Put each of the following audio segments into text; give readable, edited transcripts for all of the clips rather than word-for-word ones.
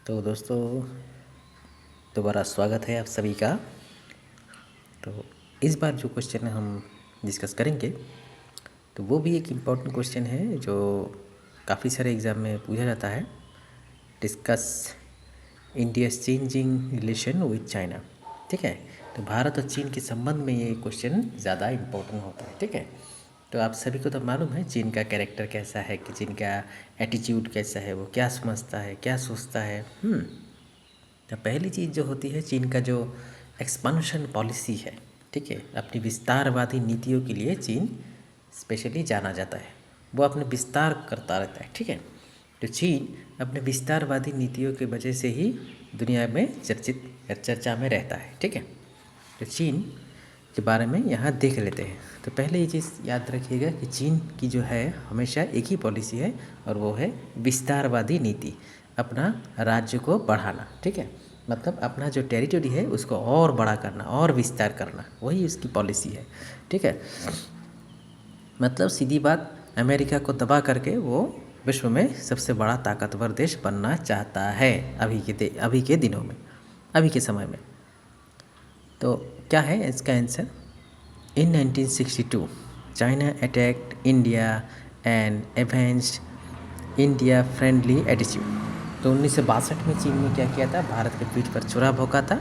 तो दोस्तों, दोबारा स्वागत है आप सभी का। तो इस बार जो क्वेश्चन हम डिस्कस करेंगे तो वो भी एक इम्पॉर्टेंट क्वेश्चन है जो काफ़ी सारे एग्ज़ाम में पूछा जाता है। Discuss India's changing relation with China. ठीक है, तो भारत और चीन के संबंध में ये क्वेश्चन ज़्यादा इम्पोर्टेंट होता है। ठीक है, तो आप सभी को तो मालूम है चीन का कैरेक्टर कैसा है, कि चीन का एटीट्यूड कैसा है, वो क्या समझता है, क्या सोचता है। तो पहली चीज़ जो होती है, चीन का जो एक्सपांशन पॉलिसी है, ठीक है, अपनी विस्तारवादी नीतियों के लिए चीन स्पेशली जाना जाता है। वो अपने विस्तार करता रहता है। ठीक है, तो चीन अपने विस्तारवादी नीतियों की वजह से ही दुनिया में चर्चा में रहता है। ठीक है, तो चीन के बारे में यहाँ देख लेते हैं। तो पहले ये चीज़ याद रखिएगा कि चीन की जो है हमेशा एक ही पॉलिसी है, और वो है विस्तारवादी नीति, अपना राज्य को बढ़ाना। ठीक है, मतलब अपना जो टेरिटरी है उसको और बड़ा करना और विस्तार करना, वही उसकी पॉलिसी है। ठीक है, मतलब सीधी बात, अमेरिका को दबा करके वो विश्व में सबसे बड़ा ताकतवर देश बनना चाहता है अभी के दिनों में, अभी के समय में। तो क्या है इसका answer? In 1962 China attacked India and advanced India friendly attitude. तो 1962 में चीन ने क्या किया था? भारत के पीठ पर छुरा भोंका था।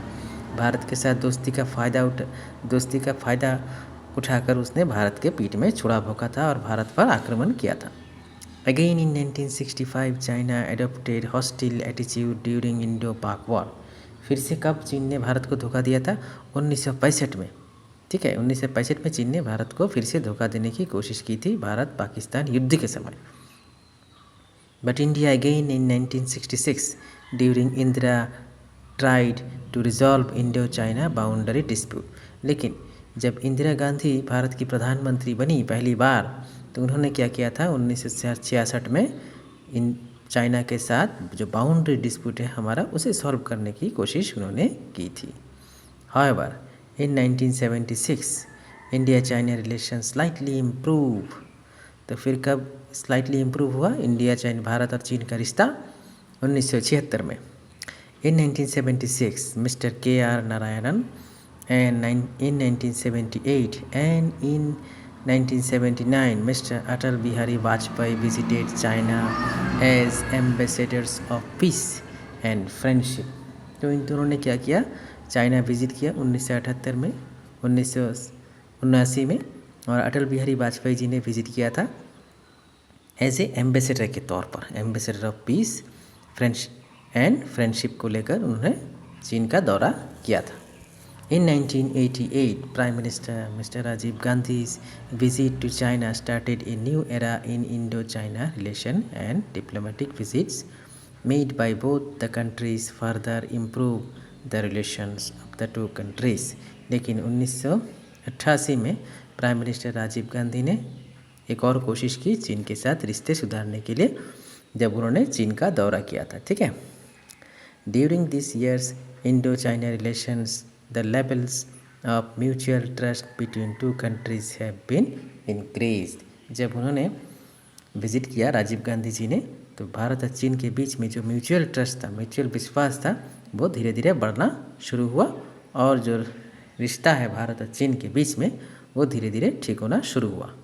भारत के साथ दोस्ती का फ़ायदा उठाकर उसने भारत के पीठ में छुरा भोंका था और भारत पर आक्रमण किया था। Again in 1965 China adopted hostile attitude during Indo Pak war. फिर से कब चीन ने भारत को धोखा दिया था? 1965 में। ठीक है, 1965 में चीन ने भारत को फिर से धोखा देने की कोशिश की थी, भारत पाकिस्तान युद्ध के समय। But India again in 1966 during Indira tried to resolve Indo China boundary dispute. लेकिन जब इंदिरा गांधी भारत की प्रधानमंत्री बनी पहली बार, तो उन्होंने क्या किया था? 1966 में इन चाइना के साथ जो बाउंड्री डिस्प्यूट है हमारा, उसे सॉल्व करने की कोशिश उन्होंने की थी। However, in 1976 India China relation slightly improve. तो फिर कब स्लाइटली इम्प्रूव हुआ इंडिया चाइना, भारत और चीन का रिश्ता? 1976 में। In 1976 mister KR Narayanan and in 1978 and in 1979 mister Atal Bihari Vajpayee visited China as ambassadors of peace and friendship. तो इन दोनों ने क्या किया? चाइना विजिट किया 1978 में, 1979 में, और अटल बिहारी वाजपेयी जी ने विजिट किया था एज ए एम्बेसडर के तौर पर, एम्बेसडर ऑफ पीस फ्रेंडशिप को लेकर उन्होंने चीन का दौरा किया था। In 1988 prime minister mister Rajiv Gandhi's visit to China started a new era in Indo-China relation and diplomatic visits made by both the countries further improve the relations of the two countries। लेकिन 1988 में प्राइम मिनिस्टर राजीव गांधी ने एक और कोशिश की चीन के साथ रिश्ते सुधारने के लिए, जब उन्होंने चीन का दौरा किया था। ठीक है, during this years Indo China relations the levels of mutual trust between two countries have been increased. जब उन्होंने विजिट किया राजीव गांधी जी ने, तो भारत और चीन के बीच में जो म्यूचुअल ट्रस्ट था, म्यूचुअल विश्वास था, वो धीरे धीरे बढ़ना शुरू हुआ, और जो रिश्ता है भारत और चीन के बीच में, वो धीरे धीरे ठीक होना शुरू हुआ।